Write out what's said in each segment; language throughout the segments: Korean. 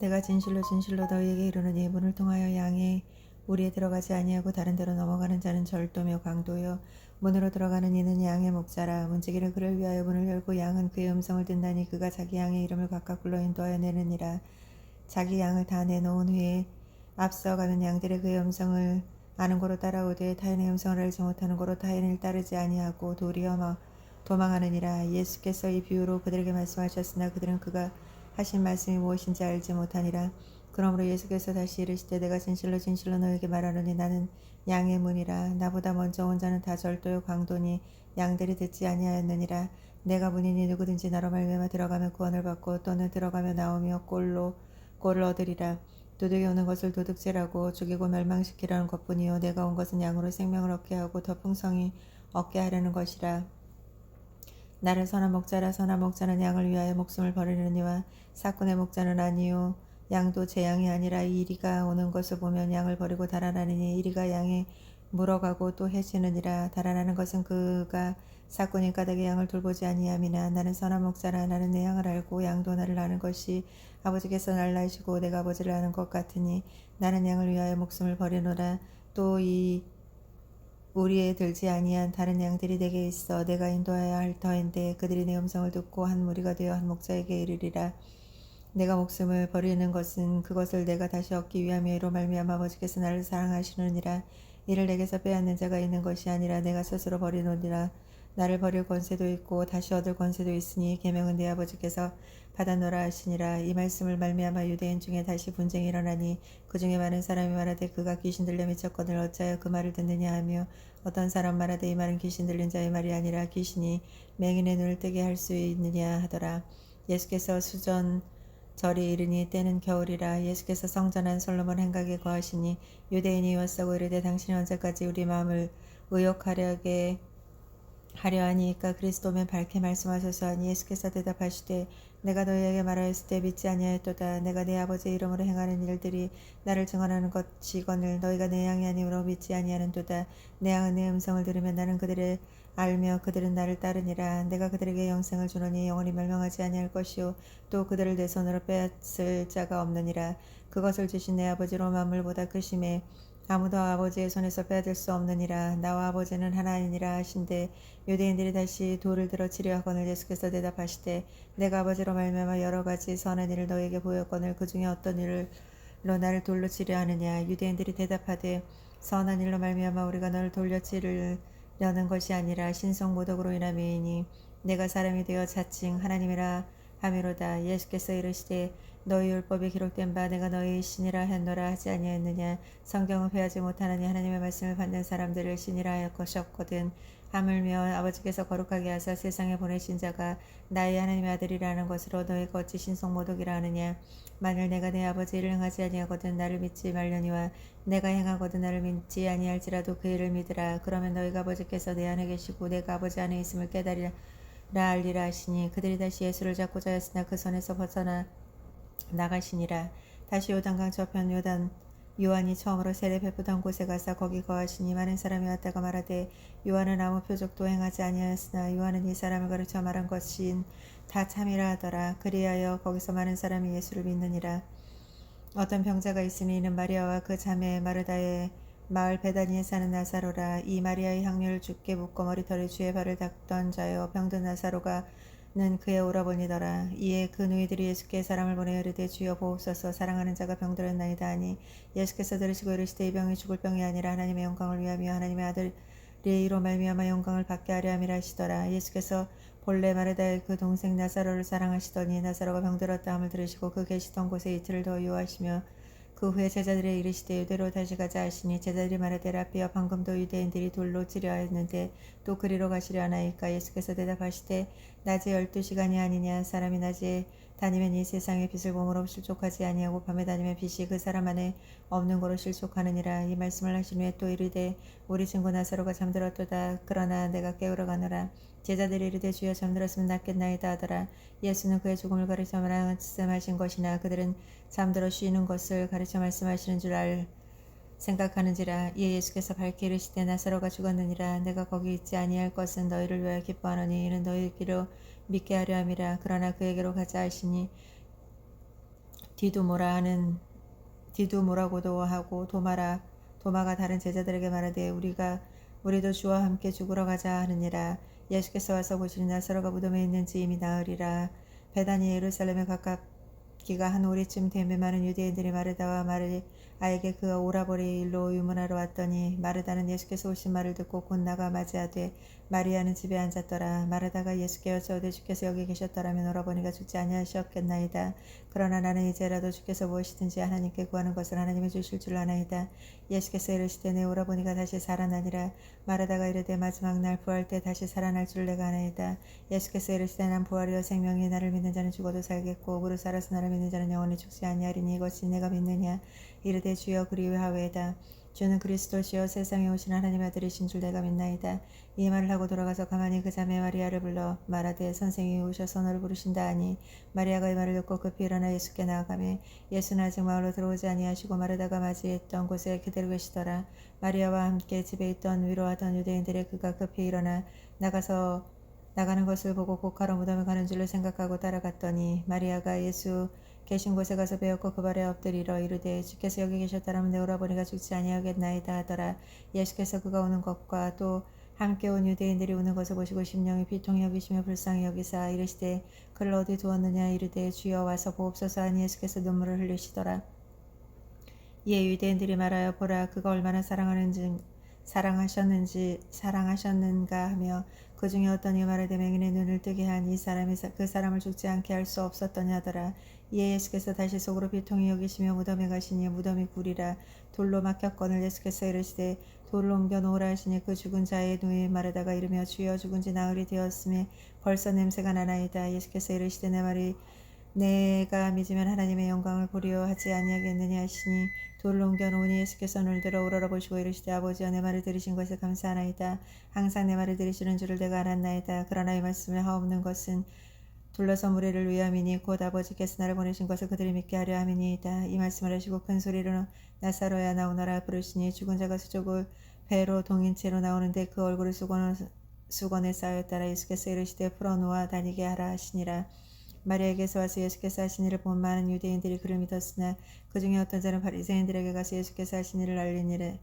내가 진실로 진실로 너희에게 이르노니 문을 통하여 양의 우리에 들어가지 아니하고 다른 데로 넘어가는 자는 절도며 강도요 문으로 들어가는 이는 양의 목자라. 문지기를 그를 위하여 문을 열고 양은 그의 음성을 듣나니 그가 자기 양의 이름을 각각 불러 인도하여 내느니라. 자기 양을 다 내놓은 후에 앞서가는 양들의 그의 음성을 아는 고로 따라오되 타인의 음성을 알지 못하는 고로 타인을 따르지 아니하고 도리어 도망하느니라. 예수께서 이 비유로 그들에게 말씀하셨으나 그들은 그가 하신 말씀이 무엇인지 알지 못하니라. 그러므로 예수께서 다시 이르시되 내가 진실로 진실로 너에게 말하노니 나는 양의 문이라. 나보다 먼저 온 자는 다 절도요 강도니 양들이 듣지 아니하였느니라. 내가 문이니 누구든지 나로 말미암아 들어가며 구원을 받고 또는 들어가며 나오며 꼴을 얻으리라. 도둑이 오는 것을 도둑질하고 죽이고 멸망시키라는 것뿐이요 내가 온 것은 양으로 생명을 얻게 하고 더 풍성히 얻게 하려는 것이라. 나를 선한 목자라. 선한 목자는 양을 위하여 목숨을 버리느니와 사꾼의 목자는 아니요 양도 제 양이 아니라 이리가 오는 것을 보면 양을 버리고 달아나느니 이리가 양에 물어가고 또 해치느니라. 달아나는 것은 그가 사꾼인 까닭에 양을 돌보지 아니함이나 나는 선한 목자라. 나는 내 양을 알고 양도 나를 아는 것이 아버지께서 날 아시고 내가 아버지를 아는 것 같으니 나는 양을 위하여 목숨을 버리노라. 또 이 우리에 들지 아니한 다른 양들이 내게 있어 내가 인도하여야 할 터인데 그들이 내 음성을 듣고 한 무리가 되어 한 목자에게 이르리라. 내가 목숨을 버리는 것은 그것을 내가 다시 얻기 위함이요 이로 말미암아 아버지께서 나를 사랑하시느니라. 이를 내게서 빼앗는 자가 있는 것이 아니라 내가 스스로 버리노니라. 나를 버릴 권세도 있고 다시 얻을 권세도 있으니 계명은 내 아버지께서 받아노라 하시니라. 이 말씀을 말미암아 유대인 중에 다시 분쟁이 일어나니 그 중에 많은 사람이 말하되 그가 귀신 들려 미쳤거늘 어찌하여 그 말을 듣느냐 하며 어떤 사람 말하되 이 말은 귀신 들린 자의 말이 아니라 귀신이 맹인의 눈을 뜨게 할 수 있느냐 하더라. 예수께서 수전 절이 이르니 때는 겨울이라. 예수께서 성전한 솔로몬 행각에 거하시니 유대인이 이어싸고 이르되 당신이 언제까지 우리 마음을 의욕하려게 하려 하니까 그리스도면 밝게 말씀하소서 하니 예수께서 대답하시되 내가 너희에게 말하였을 때 믿지 아니하였도다. 내가 내 아버지의 이름으로 행하는 일들이 나를 증언하는 것이거늘 너희가 내 양이 아니므로 믿지 아니하는도다. 내 양은 내 음성을 들으면 나는 그들을 알며 그들은 나를 따르니라. 내가 그들에게 영생을 주노니 영원히 멸망하지 아니할 것이요 또 그들을 내 손으로 빼앗을 자가 없느니라. 그것을 주신 내 아버지로 만물보다 크심에 아무도 아버지의 손에서 빼앗을 수 없느니라. 나와 아버지는 하나이니라 하신대 유대인들이 다시 돌을 들어 치려 하거늘 예수께서 대답하시되 내가 아버지로 말미암아 여러 가지 선한 일을 너희에게 보였거늘 그 중에 어떤 일로 나를 돌로 치려 하느냐. 유대인들이 대답하되 선한 일로 말미암아 우리가 너를 돌려 치려는 것이 아니라 신성 모독으로 인함이니 내가 사람이 되어 자칭 하나님이라 하미로다. 예수께서 이르시되 너희 율법에 기록된 바 내가 너희 신이라 했노라 하지 아니하였느냐. 성경은 회하지 못하느니 하나님의 말씀을 받는 사람들을 신이라 하였거든. 하물며 아버지께서 거룩하게 하사 세상에 보내신 자가 나의 하나님의 아들이라는 것으로 너희가 어찌 신성모독이라 하느냐. 만일 내가 내 아버지 일을 행하지 아니하거든 나를 믿지 말려니와 내가 행하거든 나를 믿지 아니할지라도 그 일을 믿으라. 그러면 너희가 아버지께서 내 안에 계시고 내가 아버지 안에 있음을 깨달으라 알리라 하시니 그들이 다시 예수를 잡고자 했으나 그 손에서 벗어나 나가시니라. 다시 요단강 저편 요한이 처음으로 세례 베푸던 곳에 가서 거기 거하시니 많은 사람이 왔다가 말하되 요한은 아무 표적도 행하지 아니하였으나 요한은 이 사람을 가르쳐 말한 것인 다 참이라 하더라. 그리하여 거기서 많은 사람이 예수를 믿느니라. 어떤 병자가 있으니 이는 마리아와 그 자매 마르다의 마을 베다니에 사는 나사로라. 이 마리아의 향료를 주께 붓고 머리털에 주의 발을 닦던 자여 병든 나사로가 는 그의 오라버니더라. 이에 그 누이들이 예수께 사람을 보내어 이르되 주여 보옵소서 사랑하는 자가 병들었나이다 하니 예수께서 들으시고 이르시되 이 병이 죽을 병이 아니라 하나님의 영광을 위하며 하나님의 아들의 이로 말미암아 영광을 받게 하려 함이라 하시더라. 예수께서 본래 마르다의 그 동생 나사로를 사랑하시더니 나사로가 병들었다 함을 들으시고 그 계시던 곳에 이틀을 더 유하시며 그 후에 제자들의 이르시되 유대로 다시 가자 하시니 제자들이 말하되 라삐야 방금도 유대인들이 돌로 치려 하였는데 또 그리로 가시려 하나이까. 예수께서 대답하시되 낮에 12시간이 아니냐. 사람이 낮에 다니면 이 세상의 빛을 보므로 실족하지 아니하고 밤에 다니면 빛이 그 사람 안에 없는 거로 실족하느니라. 이 말씀을 하신 후에 또 이르되 우리 친구 나사로가 잠들었도다. 그러나 내가 깨우러 가노라. 제자들이 이르되 주여 잠들었으면 낫겠나이다 하더라. 예수는 그의 죽음을 가르쳐 말씀하신 것이나 그들은 잠들어 쉬는 것을 가르쳐 말씀하시는 줄 생각하는지라. 이에 예수께서 밝게 이르시되 나사로가 죽었느니라. 내가 거기 있지 아니할 것은 너희를 위하여 기뻐하노니 이는 너희에게로 믿게 하려 함이라. 그러나 그에게로 가자 하시니 디두모라고도 하고 도마가 다른 제자들에게 말하되 우리도 주와 함께 죽으러 가자 하느니라. 예수께서 와서 보시니 나사로가 무덤에 있는지 이미 나으리라. 베다니 예루살렘에 가깝기가 한 오리쯤 되매 많은 유대인들이 마르다와 마르아에게 그가 오라버리 일로 유문하러 왔더니 마르다는 예수께서 오신 말을 듣고 곧 나가 맞이하되 마리아는 집에 앉았더라. 마르다가 예수께 여짜오되 주께서 여기 계셨더라면 오라버니가 죽지 아니하셨겠나이다. 그러나 나는 이제라도 주께서 무엇이든지 하나님께 구하는 것을 하나님이 주실 줄 아나이다. 예수께서 이르시되 내 오라버니가 다시 살아나니라. 마르다가 이르되 마지막 날 부활 때 다시 살아날 줄 내가 아나이다. 예수께서 이르시되 난 부활이요 생명이 나를 믿는 자는 죽어도 살겠고 무릇 살아서 나를 믿는 자는 영원히 죽지 아니하리니 이것이 내가 믿느냐. 이르되 주여 그리하오이다. 주는 그리스도시요 세상에 오신 하나님의 아들이신 줄 내가 믿나이다. 이 말을 하고 돌아가서 가만히 그 자매 마리아를 불러 말하되 선생이 오셔서 너를 부르신다 하니 마리아가 이 말을 듣고 급히 일어나 예수께 나아가매 예수는 아직 마을로 들어오지 아니하시고 마르다가 맞이했던 곳에 그대로 계시더라. 마리아와 함께 집에 있던 위로하던 유대인들의 그가 급히 일어나 나가는 것을 보고 곧가로 무덤에 가는 줄로 생각하고 따라갔더니 마리아가 예수 계신 곳에 가서 배웠고 그 발에 엎드리러 이르되 주께서 여기 계셨다라면 내 오라버니가 죽지 아니하겠나이다 하더라. 예수께서 그가 오는 것과 또 함께 온 유대인들이 오는 것을 보시고 심령이 비통히 여기시며 불쌍히 여기사 이르시되 그를 어디 두었느냐. 이르되 주여 와서 보옵소서 하니 예수께서 눈물을 흘리시더라. 이에 유대인들이 말하여 보라 그가 얼마나 사랑하셨는가 하며 그 중에 어떤 이 말에 맹인의 눈을 뜨게 한 이 사람이 그 사람을 죽지 않게 할 수 없었더냐 하더라. 이에 예수께서 다시 속으로 비통히 여기시며 무덤에 가시니 무덤이 굴이라 돌로 막혔거늘 예수께서 이르시되 돌을 옮겨 놓으라 하시니 그 죽은 자의 누이 마르다가 이르며 주여 죽은 지 나흘이 되었으며 벌써 냄새가 나나이다. 예수께서 이르시되 내 말이 내가 믿으면 하나님의 영광을 보리오 하지 아니하겠느냐 하시니 돌을 옮겨 놓으니 예수께서 눈을 들어 우러러보시고 이르시되 아버지여 내 말을 들으신 것에 감사하나이다. 항상 내 말을 들으시는 줄을 내가 알았나이다. 그러나 이 말씀을 하옵는 것은 둘러서 무리를 위함이니 곧 아버지께서 나를 보내신 것을 그들이 믿게 하려 함이니이다. 이 말씀을 하시고 큰 소리로 나사로야 나오너라 부르시니 죽은 자가 수족을 배로 동인 채로 나오는데 그 얼굴을 수건에 쌓였더라. 예수께서 이르시되 풀어놓아 다니게 하라 하시니라. 마리아에게서 와서 예수께서 하신 일을 본 많은 유대인들이 그를 믿었으나 그 중에 어떤 자는 바리새인들에게 가서 예수께서 하신 일을 알리니라.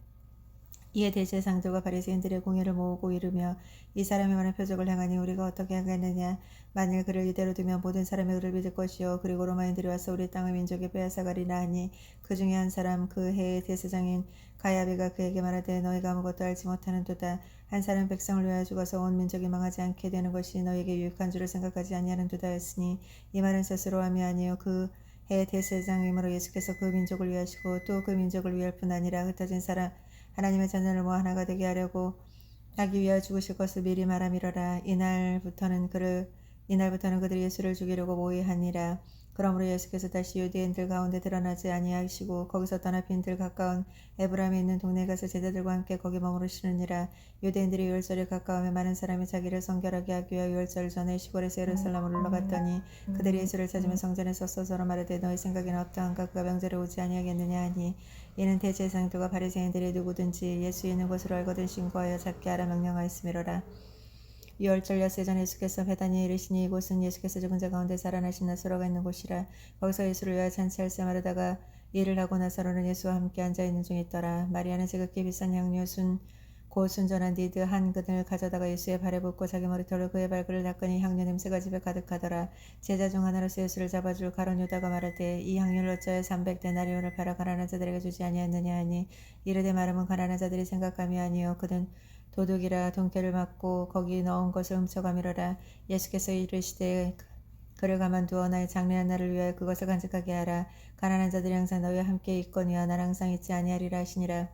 이에 대제사장들과 바리새인들의 공회를 모으고 이르며 이 사람이 많은 표적을 행하니 우리가 어떻게 하겠느냐. 만일 그를 이대로 두면 모든 사람이 그를 믿을 것이요 그리고 로마인들이 와서 우리 땅을 민족에 빼앗아가리라 하니 그 중에 한 사람 그 해의 대제사장인 가야비가 그에게 말하되 너희가 아무것도 알지 못하는도다. 한 사람 백성을 위하여 죽어서 온 민족이 망하지 않게 되는 것이 너에게 유익한 줄을 생각하지 아니하는도다 했으니 이 말은 스스로함이 아니요 그 해의 대제사장이므로 예수께서 그 민족을 위하시고 또 그 민족을 위할 뿐 아니라 흩어진 사람 하나님의 자녀를 모아 하나가 되게 하기 위하여 죽으실 것을 미리 말함이러라. 이날부터는 그들이 예수를 죽이려고 모의하니라. 그러므로 예수께서 다시 유대인들 가운데 드러나지 아니하시고 거기서 떠나 빈들 가까운 에브라임에 있는 동네에 가서 제자들과 함께 거기 머무르시느니라. 유대인들이 유월절에 가까우면 많은 사람이 자기를 성결하게 하기 위하여 유월절 전에 시골에서 예루살렘으로 올라갔더니 그들이 예수를 찾으며 성전에서 서로 말하되 너희 생각에는 어떠한가 그가 명절에 오지 아니하겠느냐 하니 이는 대제사장들과 바리새인들이 누구든지 예수 있는 곳으로 알거든 신고하여 잡게 하라 명령하였음이로라. 유월절 엿새 전 예수께서 베다니에 이르시니 이곳은 예수께서 죽은 자 가운데 살아나신 나사로가 있는 곳이라. 거기서 예수를 위하여 잔치할세 마르다가 일을 하고 나사로는 예수와 함께 앉아있는 중에 있더라. 마리아는 지극히 비싼 향료 곧 순전한 니드 한 근을 가져다가 예수의 발에 붓고 자기 머리털로 그의 발걸을 닦으니 향료 냄새가 집에 가득하더라. 제자 중 하나로서 예수를 잡아줄 가룟 유다가 말하되 이 향료를 어찌하여 300데나리온을 팔아 가난한 자들에게 주지 아니하였느냐 하니 이르되 말하면 가난한 자들이 생각함이 아니요 그는 도둑이라 돈깨를 맞고 거기 넣은 것을 훔쳐가미러라. 예수께서 이르시되 그를 가만두어 나의 장래한 날을 위하여 그것을 간직하게 하라. 가난한 자들이 항상 너희와 함께 있거니와 나는 항상 있지 아니하리라 하시니라.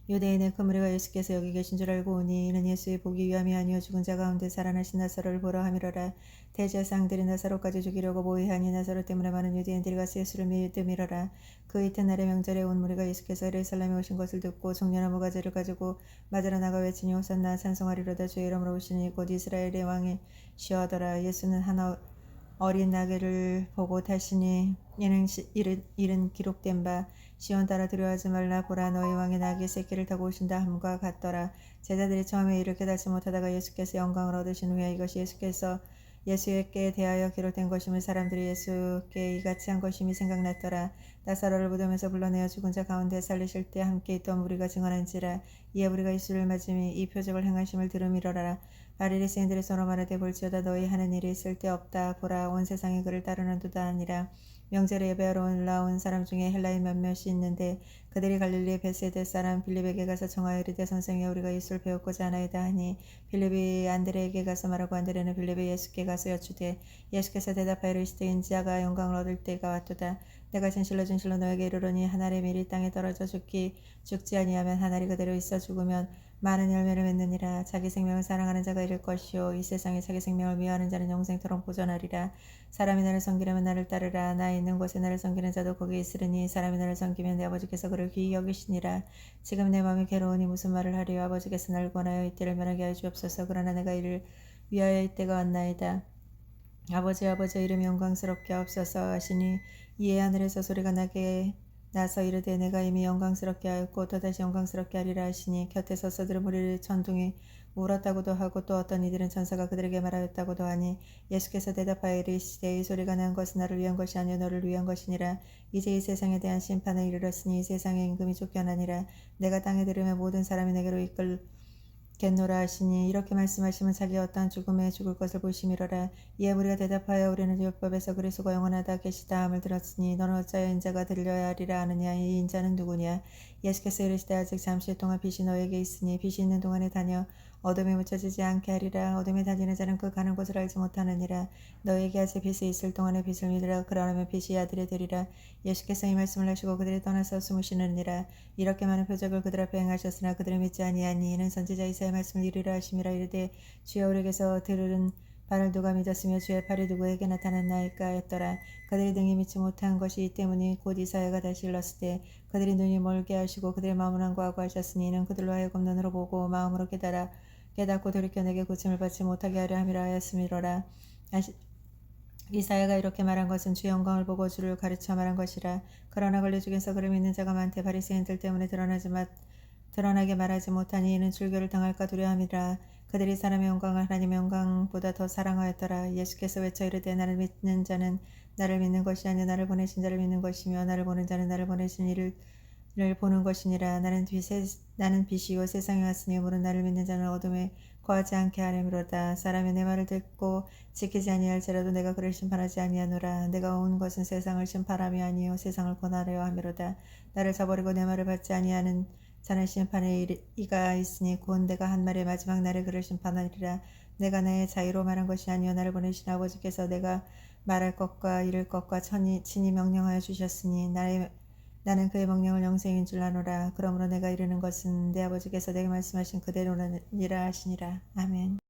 유대인의 그 무리가 예수께서 여기 계신 줄 알고 오니 이는 예수의 보기 위함이 아니요 죽은 자 가운데 살아나신 나사로를 보러 함이로라. 대제사장들이 나사로까지 죽이려고 모의하니 나사로 때문에 많은 유대인들이 가서 예수를 믿음이로라. 그 이튿날의 명절에 온 무리가 예수께서 예루살렘에 오신 것을 듣고 종려나무 가지를 가지고 맞으러 나가 외치니 호산나 찬송하리로다 주의 이름으로 오시니 곧 이스라엘의 왕이시하더라. 예수는 한 어린 나귀를 보고 타시니 이는 기록된 바 시온 따라 두려워하지 말라 보라 너희 왕의 나귀 새끼를 타고 오신다 함과 같더라. 제자들이 처음에 이를 깨닫지 못하다가 예수께서 영광을 얻으신 후에 이것이 예수께서 예수께 대하여 기록된 것임을 사람들이 예수께 이같이 한 것임이 생각났더라. 나사로를 무덤에서 불러내어 죽은 자 가운데 살리실 때 함께 있던 우리가 증언한지라. 이에 우리가 예수를 맞음이 이 표적을 행하심을 들음이로라. 바리새인들이 서로 말하되 볼지어다 너희 하는 일이 있을 데 없다. 보라 온 세상이 그를 따르는도다 하니라. 명절에 예배하러 올라온 사람 중에 헬라인 몇몇이 있는데 그들이 갈릴리 베세데 사람 빌립에게 가서 청하여 이르되 선생이여 우리가 예수를 배웠고자 하나이다 하니 빌립이 안드레에게 가서 말하고 안드레는 빌립이 예수께 가서 여쭈되 예수께서 대답하여 이르시되 인자가 영광을 얻을 때가 왔도다. 내가 진실로 너에게 이르노니 한 알의 밀이 땅에 떨어져 죽지 아니하면 한 알이 그대로 있어 죽으면 많은 열매를 맺느니라. 자기 생명을 사랑하는 자가 이를 것이요 이 세상에 자기 생명을 미워하는 자는 영생토록 보존하리라. 사람이 나를 섬기려면 나를 따르라. 나 있는 곳에 나를 섬기는 자도 거기 있으리니 사람이 나를 섬기면 내 아버지께서 그를 귀히 여기시니라. 지금 내 마음이 괴로우니 무슨 말을 하리요. 아버지께서 나를 권하여 이때를 면하게 하여 주옵소서. 그러나 내가 이를 위하여 이때가 왔나이다. 아버지 이름이 영광스럽게 하옵소서 하시니 이에 하늘에서 소리가 나서 이르되 내가 이미 영광스럽게 하였고 또다시 영광스럽게 하리라 하시니 곁에 서서들은 무리를 천둥이 울었다고도 하고 또 어떤 이들은 천사가 그들에게 말하였다고도 하니 예수께서 대답하여 이르시되 이 소리가 난 것은 나를 위한 것이 아니요 너를 위한 것이니라. 이제 이 세상에 대한 심판을 이르렀으니 이 세상의 임금이 쫓겨나니라. 내가 땅에 들으면 모든 사람이 내게로 겠노라 하시니 이렇게 말씀하시면 자기 어떠한 죽음에 죽을 것을 보심이로라. 이에 우리가 대답하여 우리는 율법에서 그리스도가 영원하다 계시다 함을 들었으니 너는 어찌하여 인자가 들려야 하리라 하느냐. 이 인자는 누구냐. 예수께서 이르시되 아직 잠시 동안 빛이 너에게 있으니 빛이 있는 동안에 다녀 어둠에 묻혀지지 않게 하리라. 어둠에 다니는 자는 그 가는 곳을 알지 못하느니라. 너에게 아직 빛이 있을 동안에 빛을 믿으라. 그러면 빛이 아들이 되리라. 예수께서 이 말씀을 하시고 그들이 떠나서 숨으시느니라. 이렇게 많은 표적을 그들 앞에 행하셨으나 그들을 믿지 아니하니 이는 선지자 이사야의 말씀을 이루려 하심이라. 이르되 주여 우리에게서 들은 바를 누가 믿었으며 주의 팔이 누구에게 나타났나이까 하였더라. 그들이 등이 믿지 못한 것이 이 때문에 곧 이사야가 다시 일렀을 때 그들이 눈이 멀게 하시고 그들의 마음을 완고하고 하셨으니 이는 그들로 하여금 눈으로 보고 마음으로 깨닫고 돌이켜 내게 고침을 받지 못하게 하려 함이라 하였음이로라. 이사야가 이렇게 말한 것은 주의 영광을 보고 주를 가르쳐 말한 것이라. 그러나 권리 중에서 그를 믿는 자가 많되 바리새인들 때문에 드러나게 말하지 못하니 이는 출교를 당할까 두려움이라. 그들이 사람의 영광을 하나님의 영광보다 더 사랑하였더라. 예수께서 외쳐 이르되 나를 믿는 자는 나를 믿는 것이 아니요 나를 보내신 자를 믿는 것이며 나를 보는 자는 나를 보내신 이를 보는 것이니라. 나는 빛이요 세상에 왔으니 물은 나를 믿는 자는 어둠에 거하지 않게 하려미로다. 사람이 내 말을 듣고 지키지 아니할지라도 내가 그를 심판하지 아니하노라. 내가 온 것은 세상을 심판함이 아니요 세상을 권하려 함이로다. 나를 저버리고 내 말을 받지 아니하는 자는 심판에 이가 있으니 곧 내가 한 말의 마지막 날에 그를 심판하리라. 내가 나의 자유로 말한 것이 아니요 나를 보내신 아버지께서 내가 말할 것과 이를 것과 친히 명령하여 주셨으니 나는 그의 명령을 영생인 줄 아노라. 그러므로 내가 이르는 것은 내 아버지께서 내게 말씀하신 그대로니라 하시니라. 아멘.